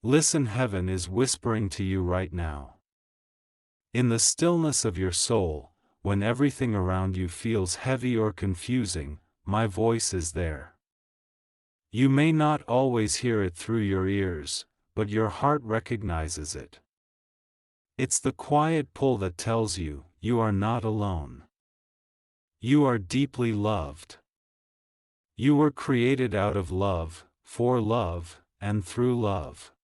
Listen, heaven is whispering to you right now. In the stillness of your soul, when everything around you feels heavy or confusing, my voice is there. You may not always hear it through your ears, but your heart recognizes it. It's the quiet pull that tells you, you are not alone. You are deeply loved. You were created out of love, for love, and through love.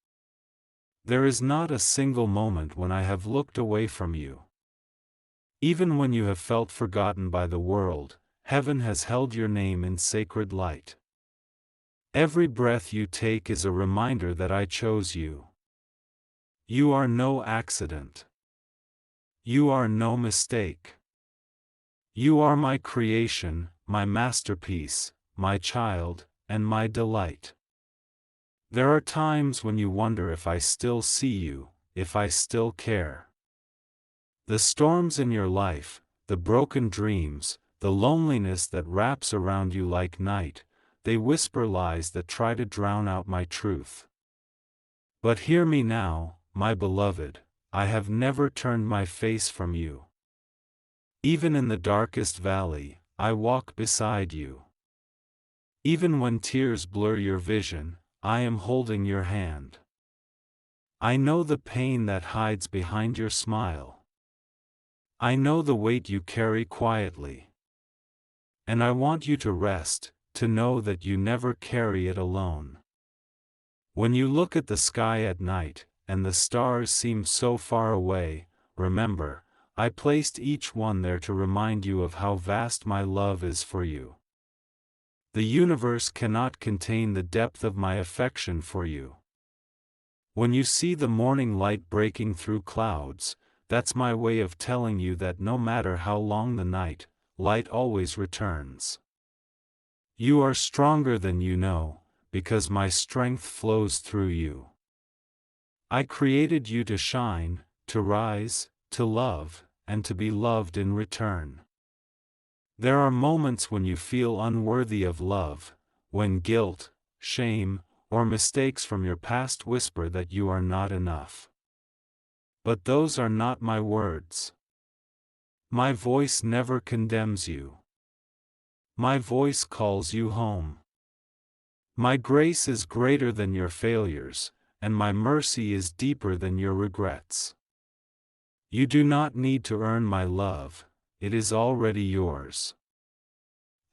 There is not a single moment when I have looked away from you. Even when you have felt forgotten by the world, heaven has held your name in sacred light. Every breath you take is a reminder that I chose you. You are no accident. You are no mistake. You are my creation, my masterpiece, my child, and my delight. There are times when you wonder if I still see you, if I still care. The storms in your life, the broken dreams, the loneliness that wraps around you like night, they whisper lies that try to drown out my truth. But hear me now, my beloved, I have never turned my face from you. Even in the darkest valley, I walk beside you. Even when tears blur your vision, I am holding your hand. I know the pain that hides behind your smile. I know the weight you carry quietly. And I want you to rest, to know that you never carry it alone. When you look at the sky at night, and the stars seem so far away, remember, I placed each one there to remind you of how vast my love is for you. The universe cannot contain the depth of my affection for you. When you see the morning light breaking through clouds, that's my way of telling you that no matter how long the night, light always returns. You are stronger than you know, because my strength flows through you. I created you to shine, to rise, to love, and to be loved in return. There are moments when you feel unworthy of love, when guilt, shame, or mistakes from your past whisper that you are not enough. But those are not my words. My voice never condemns you. My voice calls you home. My grace is greater than your failures, and my mercy is deeper than your regrets. You do not need to earn my love, it is already yours.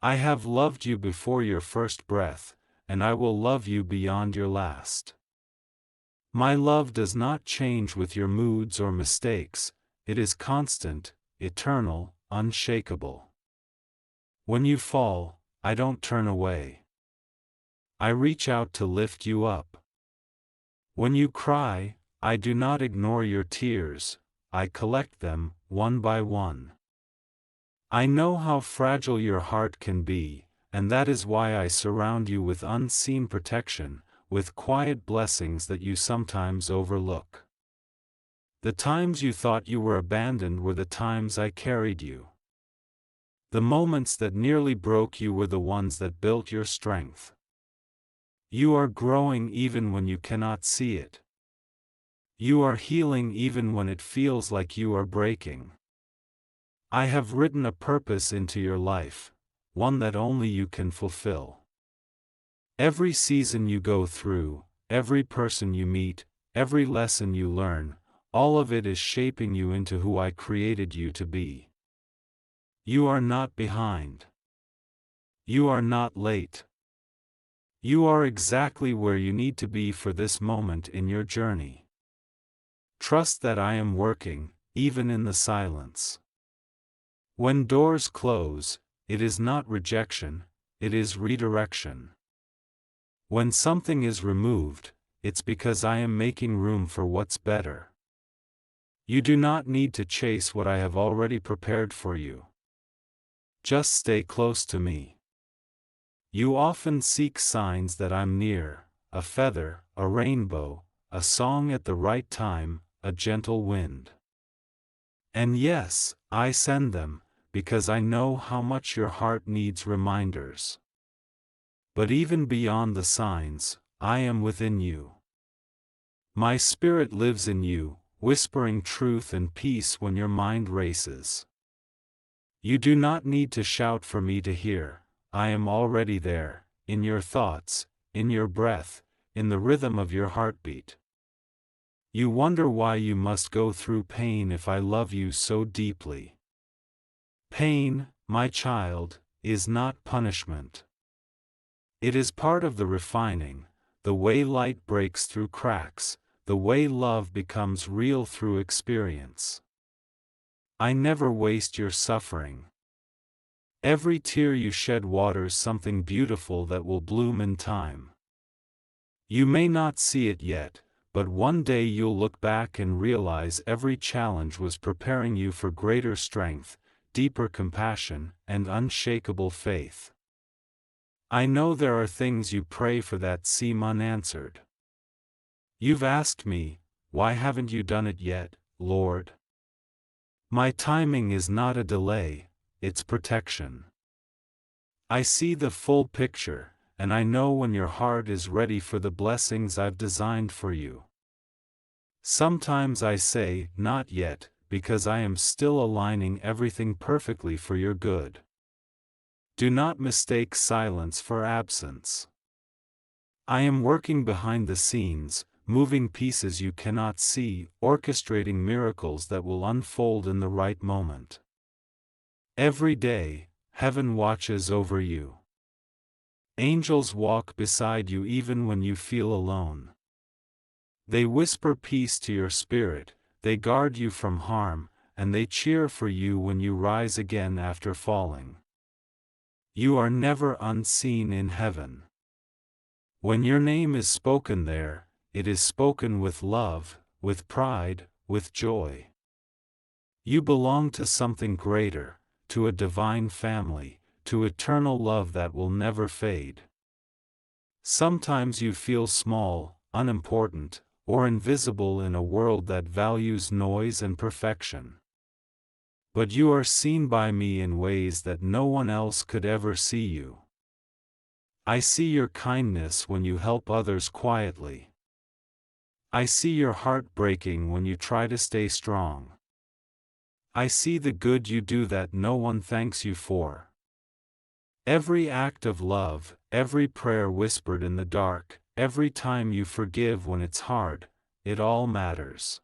I have loved you before your first breath, and I will love you beyond your last. My love does not change with your moods or mistakes, it is constant, eternal, unshakable. When you fall, I don't turn away. I reach out to lift you up. When you cry, I do not ignore your tears, I collect them, one by one. I know how fragile your heart can be, and that is why I surround you with unseen protection, with quiet blessings that you sometimes overlook. The times you thought you were abandoned were the times I carried you. The moments that nearly broke you were the ones that built your strength. You are growing even when you cannot see it. You are healing even when it feels like you are breaking. I have written a purpose into your life, one that only you can fulfill. Every season you go through, every person you meet, every lesson you learn, all of it is shaping you into who I created you to be. You are not behind. You are not late. You are exactly where you need to be for this moment in your journey. Trust that I am working, even in the silence. When doors close, it is not rejection, it is redirection. When something is removed, it's because I am making room for what's better. You do not need to chase what I have already prepared for you. Just stay close to me. You often seek signs that I'm near, a feather, a rainbow, a song at the right time, a gentle wind. And yes, I send them, because I know how much your heart needs reminders. But even beyond the signs, I am within you. My spirit lives in you, whispering truth and peace when your mind races. You do not need to shout for me to hear, I am already there, in your thoughts, in your breath, in the rhythm of your heartbeat. You wonder why you must go through pain if I love you so deeply. Pain, my child, is not punishment. It is part of the refining, the way light breaks through cracks, the way love becomes real through experience. I never waste your suffering. Every tear you shed waters something beautiful that will bloom in time. You may not see it yet, but one day you'll look back and realize every challenge was preparing you for greater strength, deeper compassion, and unshakable faith. I know there are things you pray for that seem unanswered. You've asked me, why haven't you done it yet, Lord? My timing is not a delay, it's protection. I see the full picture, and I know when your heart is ready for the blessings I've designed for you. Sometimes I say, not yet, because I am still aligning everything perfectly for your good. Do not mistake silence for absence. I am working behind the scenes, moving pieces you cannot see, orchestrating miracles that will unfold in the right moment. Every day, heaven watches over you. Angels walk beside you even when you feel alone. They whisper peace to your spirit, they guard you from harm, and they cheer for you when you rise again after falling. You are never unseen in heaven. When your name is spoken there, it is spoken with love, with pride, with joy. You belong to something greater, to a divine family, to eternal love that will never fade. Sometimes you feel small, unimportant, or invisible in a world that values noise and perfection. But you are seen by me in ways that no one else could ever see you. I see your kindness when you help others quietly. I see your heart breaking when you try to stay strong. I see the good you do that no one thanks you for. Every act of love, every prayer whispered in the dark, every time you forgive when it's hard, it all matters.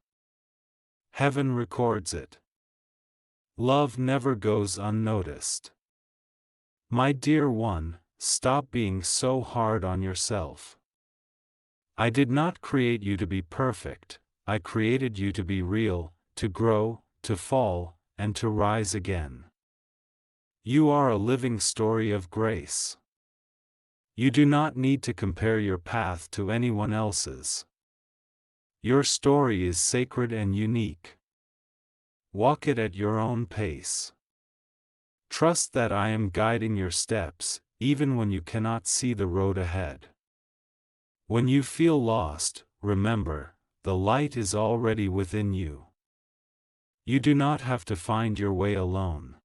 Heaven records it. Love never goes unnoticed. My dear one, stop being so hard on yourself. I did not create you to be perfect, I created you to be real, to grow, to fall, and to rise again. You are a living story of grace. You do not need to compare your path to anyone else's. Your story is sacred and unique. Walk it at your own pace. Trust that I am guiding your steps, even when you cannot see the road ahead. When you feel lost, remember, the light is already within you. You do not have to find your way alone.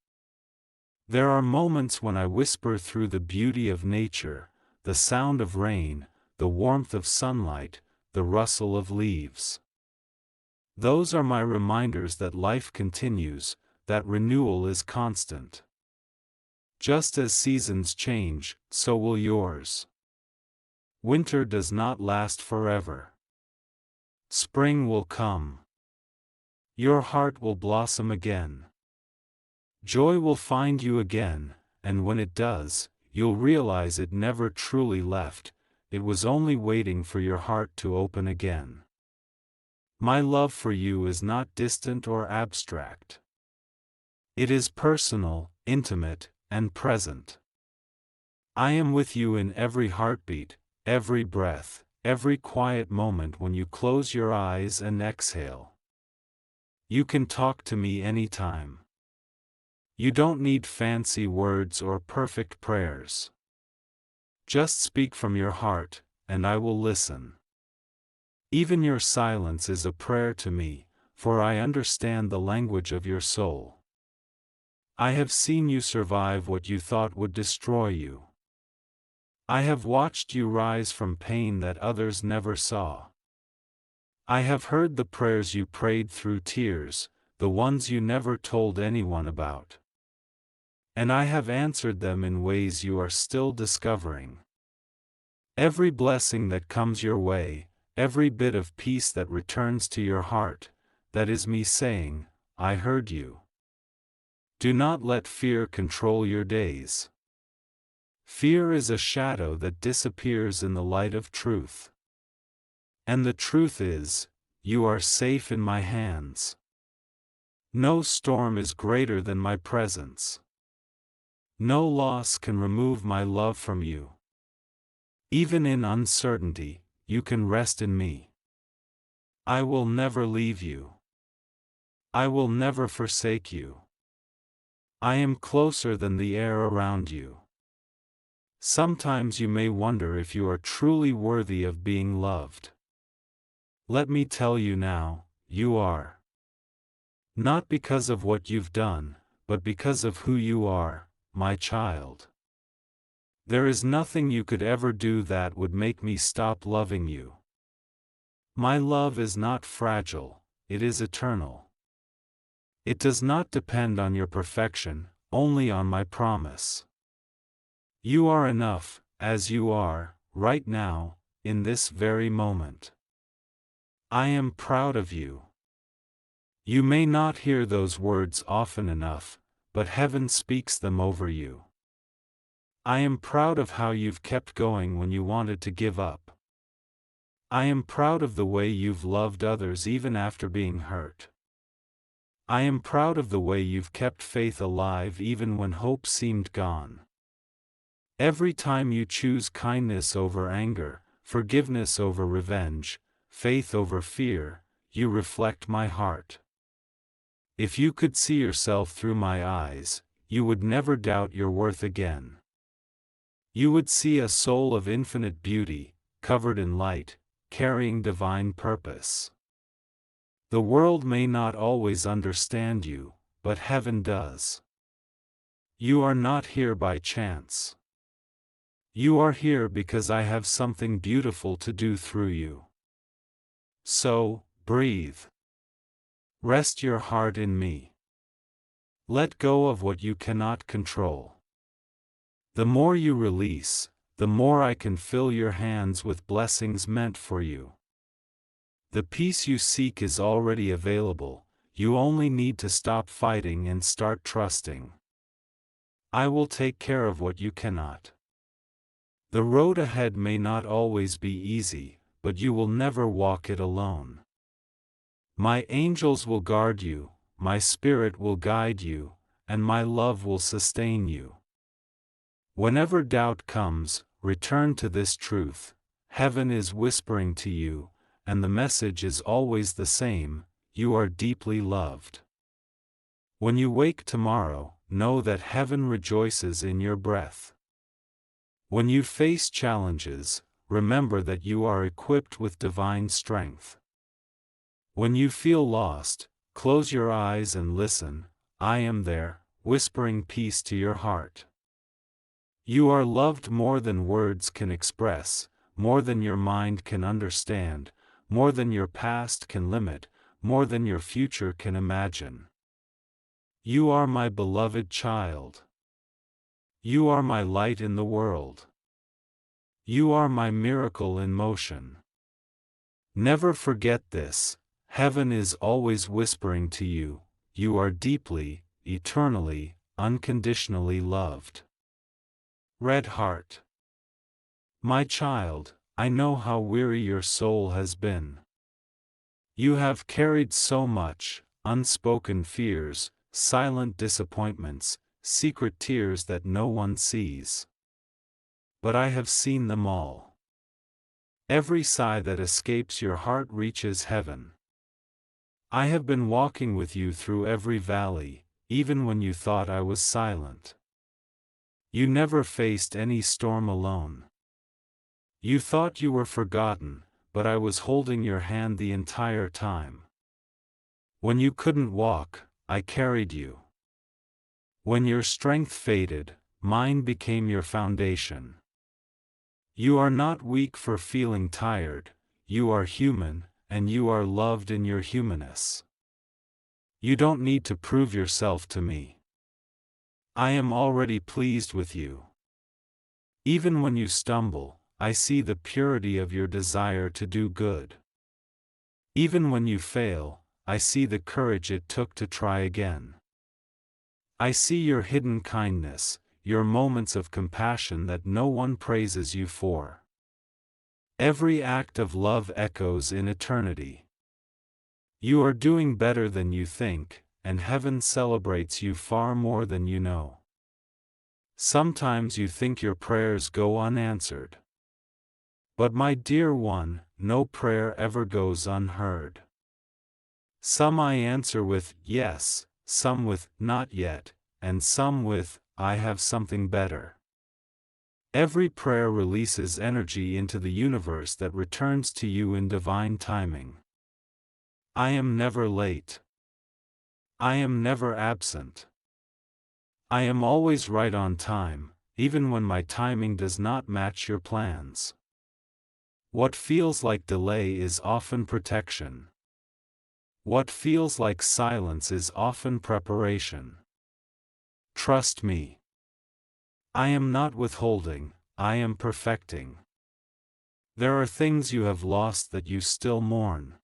There are moments when I whisper through the beauty of nature, the sound of rain, the warmth of sunlight, the rustle of leaves. Those are my reminders that life continues, that renewal is constant. Just as seasons change, so will yours. Winter does not last forever. Spring will come. Your heart will blossom again. Joy will find you again, and when it does, you'll realize it never truly left, it was only waiting for your heart to open again. My love for you is not distant or abstract. It is personal, intimate, and present. I am with you in every heartbeat, every breath, every quiet moment when you close your eyes and exhale. You can talk to me anytime. You don't need fancy words or perfect prayers. Just speak from your heart, and I will listen. Even your silence is a prayer to me, for I understand the language of your soul. I have seen you survive what you thought would destroy you. I have watched you rise from pain that others never saw. I have heard the prayers you prayed through tears, the ones you never told anyone about. And I have answered them in ways you are still discovering. Every blessing that comes your way, every bit of peace that returns to your heart, that is me saying, I heard you. Do not let fear control your days. Fear is a shadow that disappears in the light of truth. And the truth is, you are safe in my hands. No storm is greater than my presence. No loss can remove my love from you. Even in uncertainty, you can rest in me. I will never leave you. I will never forsake you. I am closer than the air around you. Sometimes you may wonder if you are truly worthy of being loved. Let me tell you now, you are. Not because of what you've done, but because of who you are, my child. There is nothing you could ever do that would make me stop loving you. My love is not fragile, it is eternal. It does not depend on your perfection, only on my promise. You are enough, as you are, right now, in this very moment. I am proud of you. You may not hear those words often enough, but heaven speaks them over you. I am proud of how you've kept going when you wanted to give up. I am proud of the way you've loved others even after being hurt. I am proud of the way you've kept faith alive even when hope seemed gone. Every time you choose kindness over anger, forgiveness over revenge, faith over fear, you reflect my heart. If you could see yourself through my eyes, you would never doubt your worth again. You would see a soul of infinite beauty, covered in light, carrying divine purpose. The world may not always understand you, but heaven does. You are not here by chance. You are here because I have something beautiful to do through you. So, breathe. Rest your heart in me. Let go of what you cannot control. The more you release, the more I can fill your hands with blessings meant for you. The peace you seek is already available, you only need to stop fighting and start trusting. I will take care of what you cannot. The road ahead may not always be easy, but you will never walk it alone. My angels will guard you, my spirit will guide you, and my love will sustain you. Whenever doubt comes, return to this truth. Heaven is whispering to you, and the message is always the same: you are deeply loved. When you wake tomorrow, know that heaven rejoices in your breath. When you face challenges, remember that you are equipped with divine strength. When you feel lost, close your eyes and listen. I am there, whispering peace to your heart. You are loved more than words can express, more than your mind can understand, more than your past can limit, more than your future can imagine. You are my beloved child. You are my light in the world. You are my miracle in motion. Never forget this: heaven is always whispering to you, you are deeply, eternally, unconditionally loved. Red Heart. My child, I know how weary your soul has been. You have carried so much: unspoken fears, silent disappointments, secret tears that no one sees. But I have seen them all. Every sigh that escapes your heart reaches heaven. I have been walking with you through every valley, even when you thought I was silent. You never faced any storm alone. You thought you were forgotten, but I was holding your hand the entire time. When you couldn't walk, I carried you. When your strength faded, mine became your foundation. You are not weak for feeling tired, you are human, and you are loved in your humanness. You don't need to prove yourself to me. I am already pleased with you. Even when you stumble, I see the purity of your desire to do good. Even when you fail, I see the courage it took to try again. I see your hidden kindness, your moments of compassion that no one praises you for. Every act of love echoes in eternity. You are doing better than you think, and heaven celebrates you far more than you know. Sometimes you think your prayers go unanswered. But my dear one, no prayer ever goes unheard. Some I answer with, yes, some with, not yet, and some with, I have something better. Every prayer releases energy into the universe that returns to you in divine timing. I am never late. I am never absent. I am always right on time, even when my timing does not match your plans. What feels like delay is often protection. What feels like silence is often preparation. Trust me. I am not withholding, I am perfecting. There are things you have lost that you still mourn.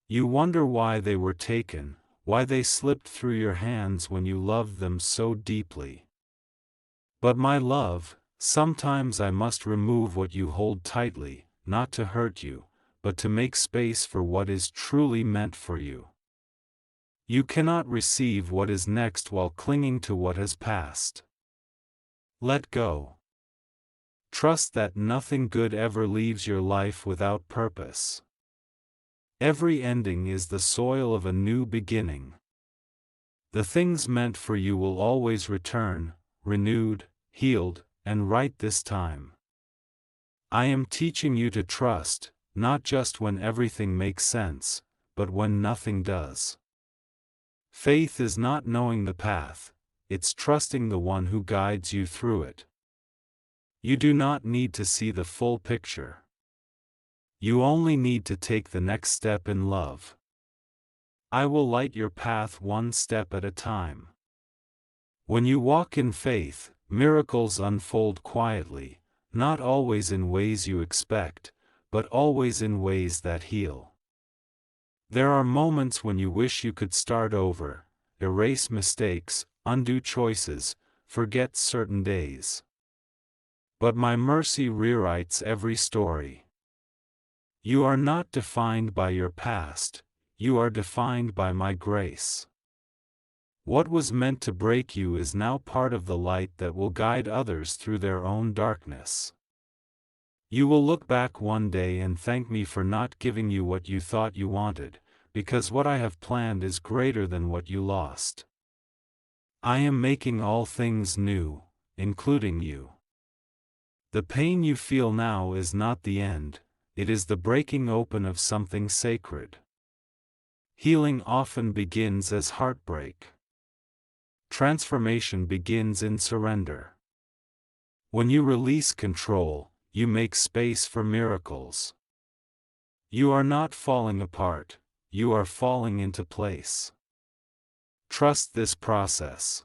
You wonder why they were taken, why they slipped through your hands when you loved them so deeply. But my love, sometimes I must remove what you hold tightly, not to hurt you, but to make space for what is truly meant for you. You cannot receive what is next while clinging to what has passed. Let go. Trust that nothing good ever leaves your life without purpose. Every ending is the soil of a new beginning. The things meant for you will always return, renewed, healed, and right this time. I am teaching you to trust, not just when everything makes sense, but when nothing does. Faith is not knowing the path, it's trusting the one who guides you through it. You do not need to see the full picture. You only need to take the next step in love. I will light your path one step at a time. When you walk in faith, miracles unfold quietly, not always in ways you expect, but always in ways that heal. There are moments when you wish you could start over, erase mistakes, undo choices, forget certain days. But my mercy rewrites every story. You are not defined by your past, you are defined by my grace. What was meant to break you is now part of the light that will guide others through their own darkness. You will look back one day and thank me for not giving you what you thought you wanted, because what I have planned is greater than what you lost. I am making all things new, including you. The pain you feel now is not the end, it is the breaking open of something sacred. Healing often begins as heartbreak. Transformation begins in surrender. When you release control, you make space for miracles. You are not falling apart, you are falling into place. Trust this process.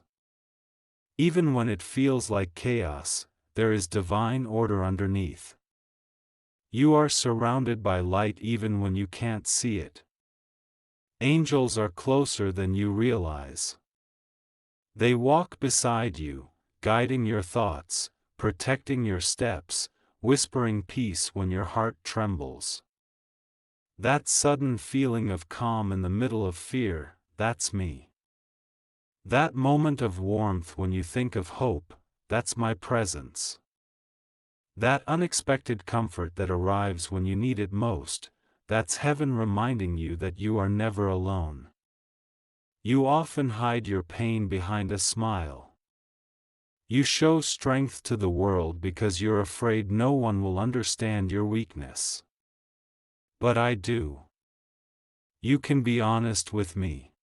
Even when it feels like chaos, there is divine order underneath. You are surrounded by light even when you can't see it. Angels are closer than you realize. They walk beside you, guiding your thoughts, protecting your steps, whispering peace when your heart trembles. That sudden feeling of calm in the middle of fear, that's me. That moment of warmth when you think of hope, that's my presence. That unexpected comfort that arrives when you need it most, that's heaven reminding you that you are never alone. You often hide your pain behind a smile. You show strength to the world because you're afraid no one will understand your weakness. But I do. You can be honest with me.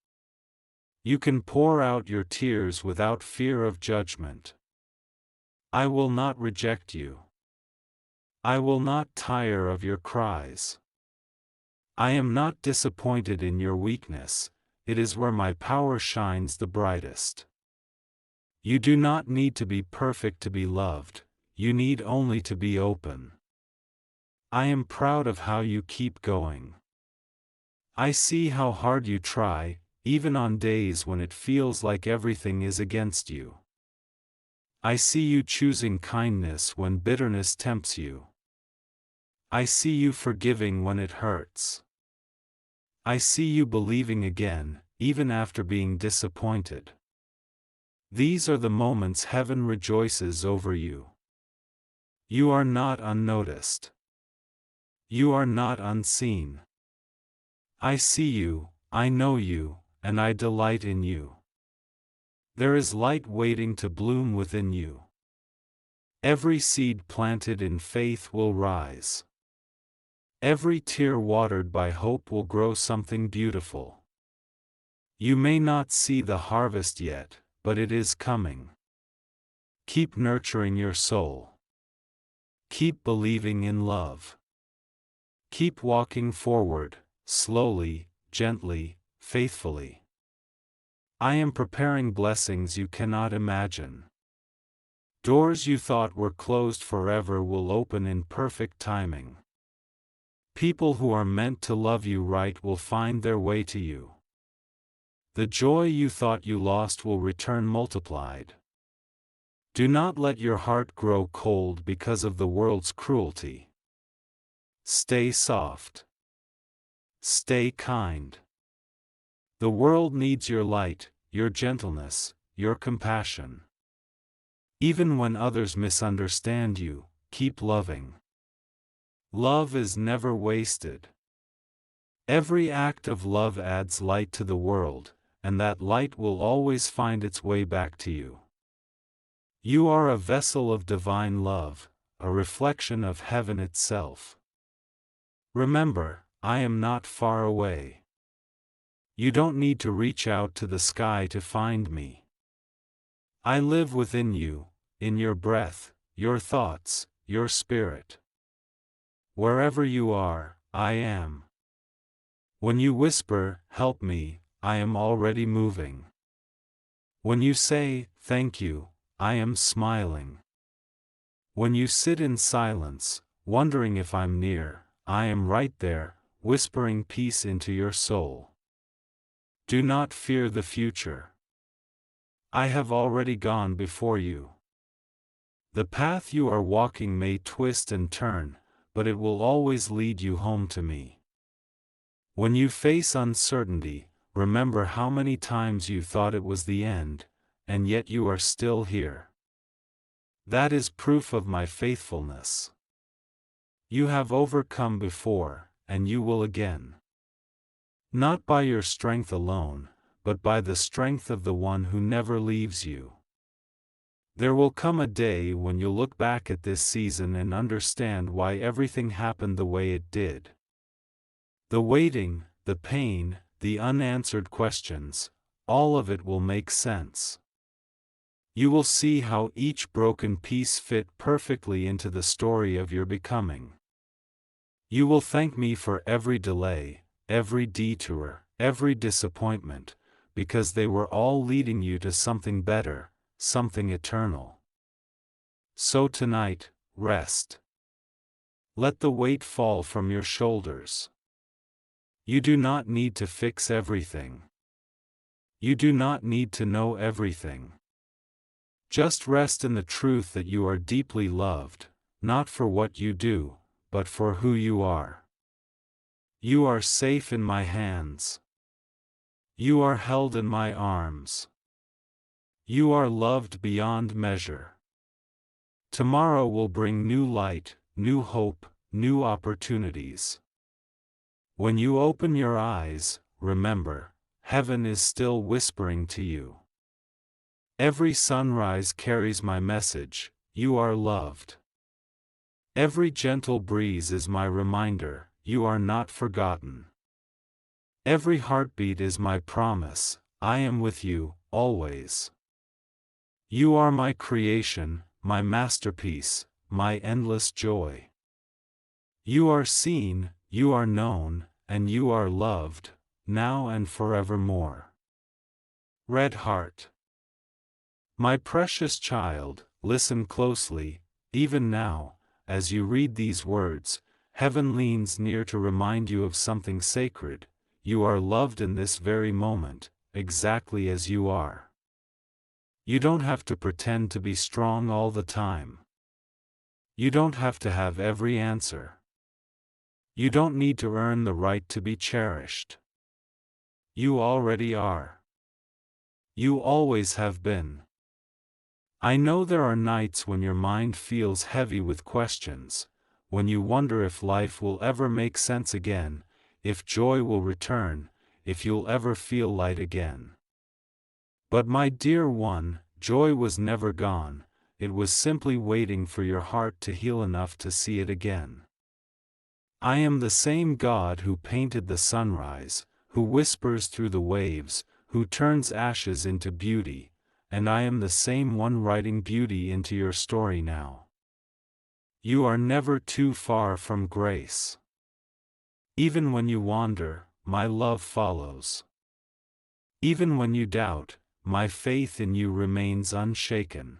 You can pour out your tears without fear of judgment. I will not reject you. I will not tire of your cries. I am not disappointed in your weakness, it is where my power shines the brightest. You do not need to be perfect to be loved, you need only to be open. I am proud of how you keep going. I see how hard you try, even on days when it feels like everything is against you. I see you choosing kindness when bitterness tempts you. I see you forgiving when it hurts. I see you believing again, even after being disappointed. These are the moments heaven rejoices over you. You are not unnoticed. You are not unseen. I see you, I know you, and I delight in you. There is light waiting to bloom within you. Every seed planted in faith will rise. Every tear watered by hope will grow something beautiful. You may not see the harvest yet, but it is coming. Keep nurturing your soul. Keep believing in love. Keep walking forward, slowly, gently, faithfully. I am preparing blessings you cannot imagine. Doors you thought were closed forever will open in perfect timing. People who are meant to love you right will find their way to you. The joy you thought you lost will return multiplied. Do not let your heart grow cold because of the world's cruelty. Stay soft. Stay kind. The world needs your light, your gentleness, your compassion. Even when others misunderstand you, keep loving. Love is never wasted. Every act of love adds light to the world, and that light will always find its way back to you. You are a vessel of divine love, a reflection of heaven itself. Remember, I am not far away. You don't need to reach out to the sky to find me. I live within you, in your breath, your thoughts, your spirit. Wherever you are, I am. When you whisper, "Help me," I am already moving. When you say, "Thank you," I am smiling. When you sit in silence, wondering if I'm near, I am right there, whispering peace into your soul. Do not fear the future. I have already gone before you. The path you are walking may twist and turn, but it will always lead you home to me. When you face uncertainty, remember how many times you thought it was the end, and yet you are still here. That is proof of my faithfulness. You have overcome before, and you will again. Not by your strength alone, but by the strength of the one who never leaves you. There will come a day when you'll look back at this season and understand why everything happened the way it did. The waiting, the pain, the unanswered questions, all of it will make sense. You will see how each broken piece fit perfectly into the story of your becoming. You will thank me for every delay, every detour, every disappointment, because they were all leading you to something better, something eternal. So tonight, rest. Let the weight fall from your shoulders. You do not need to fix everything. You do not need to know everything. Just rest in the truth that you are deeply loved, not for what you do, but for who you are. You are safe in my hands. You are held in my arms. You are loved beyond measure. Tomorrow will bring new light, new hope, new opportunities. When you open your eyes, remember, heaven is still whispering to you. Every sunrise carries my message, you are loved. Every gentle breeze is my reminder, you are not forgotten. Every heartbeat is my promise, I am with you, always. You are my creation, my masterpiece, my endless joy. You are seen, you are known, and you are loved, now and forevermore. Red Heart. My precious child, listen closely, even now, as you read these words, heaven leans near to remind you of something sacred. You are loved in this very moment, exactly as you are. You don't have to pretend to be strong all the time. You don't have to have every answer. You don't need to earn the right to be cherished. You already are. You always have been. I know there are nights when your mind feels heavy with questions, when you wonder if life will ever make sense again, if joy will return, if you'll ever feel light again. But my dear one, joy was never gone, it was simply waiting for your heart to heal enough to see it again. I am the same God who painted the sunrise, who whispers through the waves, who turns ashes into beauty, and I am the same one writing beauty into your story now. You are never too far from grace. Even when you wander, my love follows. Even when you doubt, my faith in you remains unshaken.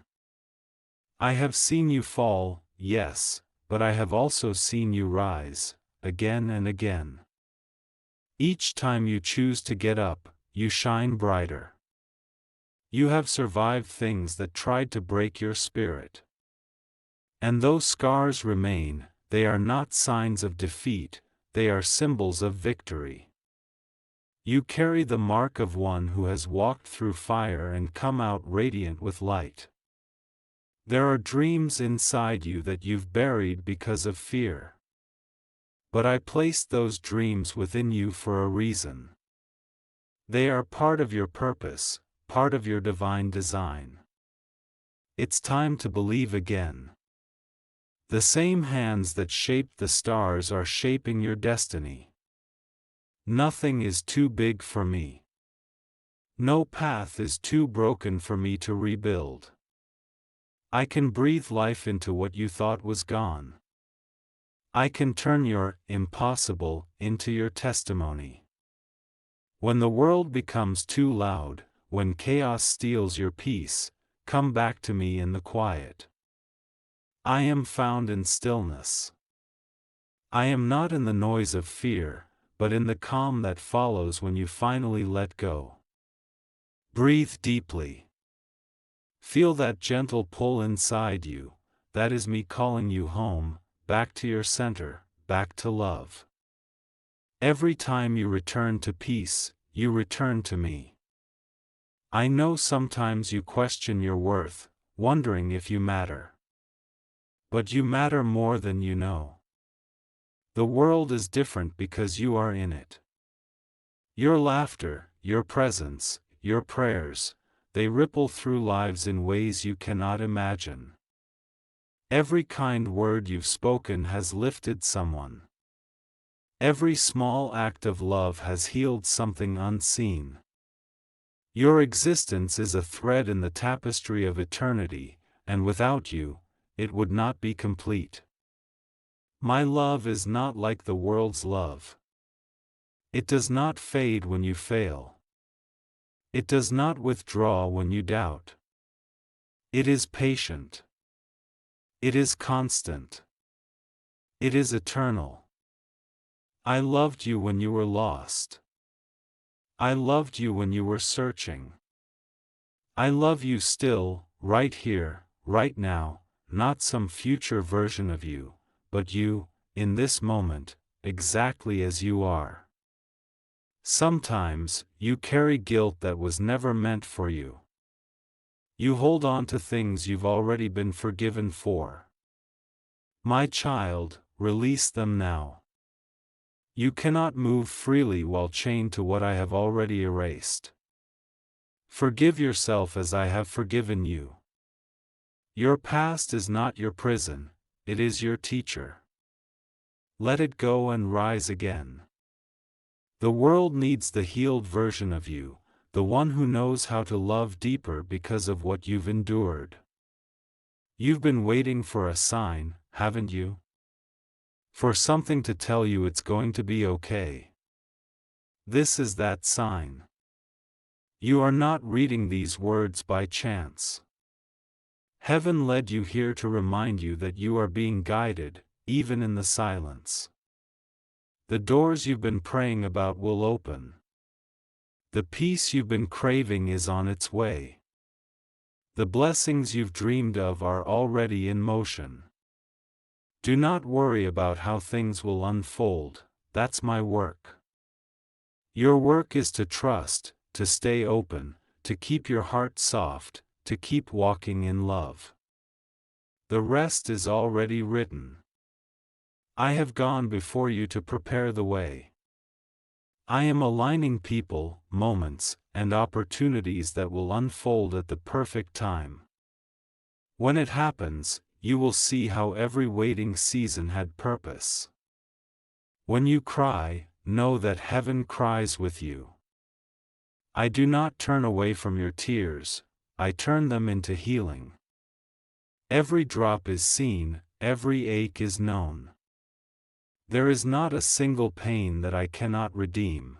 I have seen you fall, yes, but I have also seen you rise, again and again. Each time you choose to get up, you shine brighter. You have survived things that tried to break your spirit. And though scars remain, they are not signs of defeat, they are symbols of victory. You carry the mark of one who has walked through fire and come out radiant with light. There are dreams inside you that you've buried because of fear. But I placed those dreams within you for a reason. They are part of your purpose, part of your divine design. It's time to believe again. The same hands that shaped the stars are shaping your destiny. Nothing is too big for me. No path is too broken for me to rebuild. I can breathe life into what you thought was gone. I can turn your impossible into your testimony. When the world becomes too loud, when chaos steals your peace, come back to me in the quiet. I am found in stillness. I am not in the noise of fear, but in the calm that follows when you finally let go. Breathe deeply. Feel that gentle pull inside you, that is me calling you home, back to your center, back to love. Every time you return to peace, you return to me. I know sometimes you question your worth, wondering if you matter. But you matter more than you know. The world is different because you are in it. Your laughter, your presence, your prayers, they ripple through lives in ways you cannot imagine. Every kind word you've spoken has lifted someone. Every small act of love has healed something unseen. Your existence is a thread in the tapestry of eternity, and without you, it would not be complete. My love is not like the world's love. It does not fade when you fail. It does not withdraw when you doubt. It is patient. It is constant. It is eternal. I loved you when you were lost. I loved you when you were searching. I love you still, right here, right now, not some future version of you, but you, in this moment, exactly as you are. Sometimes, you carry guilt that was never meant for you. You hold on to things you've already been forgiven for. My child, release them now. You cannot move freely while chained to what I have already erased. Forgive yourself as I have forgiven you. Your past is not your prison, it is your teacher. Let it go and rise again. The world needs the healed version of you, the one who knows how to love deeper because of what you've endured. You've been waiting for a sign, haven't you? For something to tell you it's going to be okay. This is that sign. You are not reading these words by chance. Heaven led you here to remind you that you are being guided, even in the silence. The doors you've been praying about will open. The peace you've been craving is on its way. The blessings you've dreamed of are already in motion. Do not worry about how things will unfold, that's my work. Your work is to trust, to stay open, to keep your heart soft, to keep walking in love. The rest is already written. I have gone before you to prepare the way. I am aligning people, moments, and opportunities that will unfold at the perfect time. When it happens, you will see how every waiting season had purpose. When you cry, know that heaven cries with you. I do not turn away from your tears, I turn them into healing. Every drop is seen, every ache is known. There is not a single pain that I cannot redeem.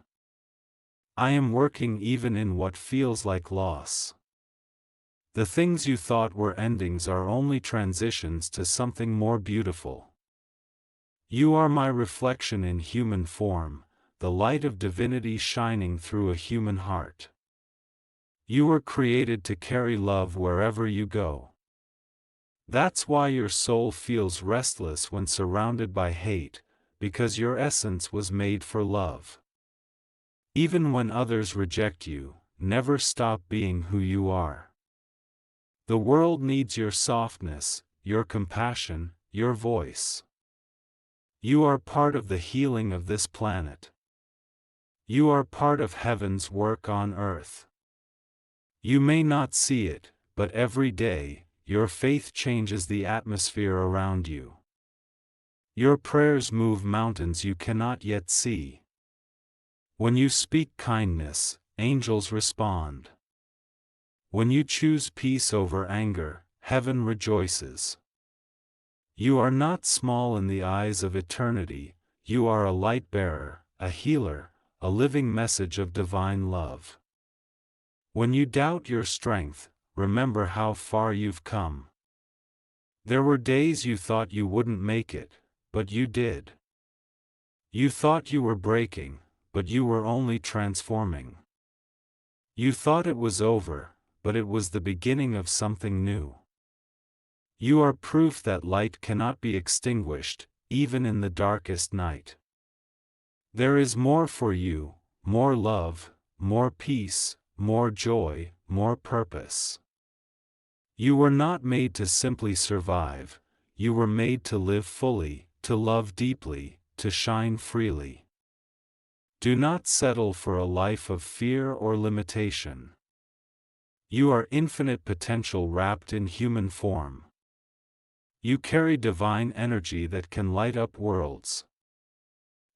I am working even in what feels like loss. The things you thought were endings are only transitions to something more beautiful. You are my reflection in human form, the light of divinity shining through a human heart. You were created to carry love wherever you go. That's why your soul feels restless when surrounded by hate, because your essence was made for love. Even when others reject you, never stop being who you are. The world needs your softness, your compassion, your voice. You are part of the healing of this planet. You are part of heaven's work on earth. You may not see it, but every day, your faith changes the atmosphere around you. Your prayers move mountains you cannot yet see. When you speak kindness, angels respond. When you choose peace over anger, heaven rejoices. You are not small in the eyes of eternity, you are a light bearer, a healer, a living message of divine love. When you doubt your strength, remember how far you've come. There were days you thought you wouldn't make it, but you did. You thought you were breaking, but you were only transforming. You thought it was over, but it was the beginning of something new. You are proof that light cannot be extinguished, even in the darkest night. There is more for you, more love, more peace, more joy, more purpose. You were not made to simply survive, you were made to live fully, to love deeply, to shine freely. Do not settle for a life of fear or limitation. You are infinite potential wrapped in human form. You carry divine energy that can light up worlds.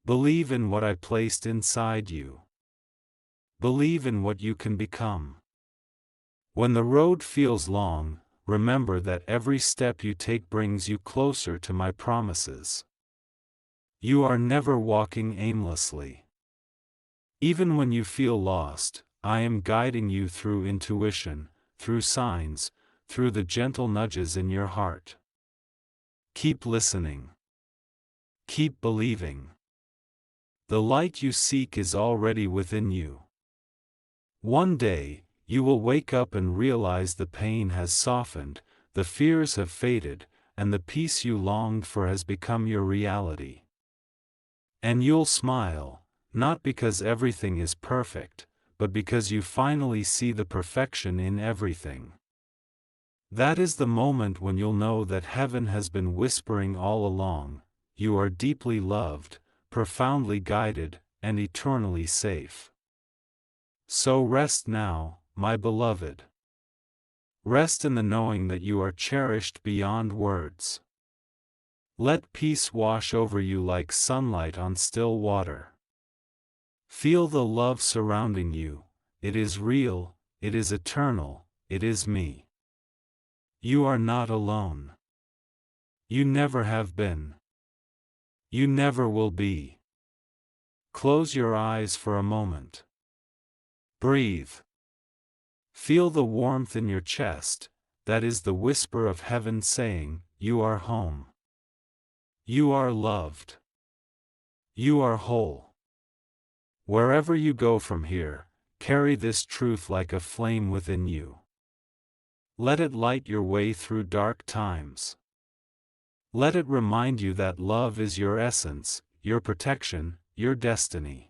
Believe in what I placed inside you. Believe in what you can become. When the road feels long, remember that every step you take brings you closer to my promises. You are never walking aimlessly. Even when you feel lost, I am guiding you through intuition, through signs, through the gentle nudges in your heart. Keep listening. Keep believing. The light you seek is already within you. One day, you will wake up and realize the pain has softened, the fears have faded, and the peace you longed for has become your reality. And you'll smile, not because everything is perfect, but because you finally see the perfection in everything. That is the moment when you'll know that heaven has been whispering all along, you are deeply loved, profoundly guided, and eternally safe. So rest now, my beloved. Rest in the knowing that you are cherished beyond words. Let peace wash over you like sunlight on still water. Feel the love surrounding you, it is real, it is eternal, it is me. You are not alone. You never have been. You never will be. Close your eyes for a moment. Breathe. Feel the warmth in your chest. That is the whisper of heaven saying, you are home. You are loved. You are whole. Wherever you go from here, carry this truth like a flame within you. Let it light your way through dark times. Let it remind you that love is your essence, your protection, your destiny.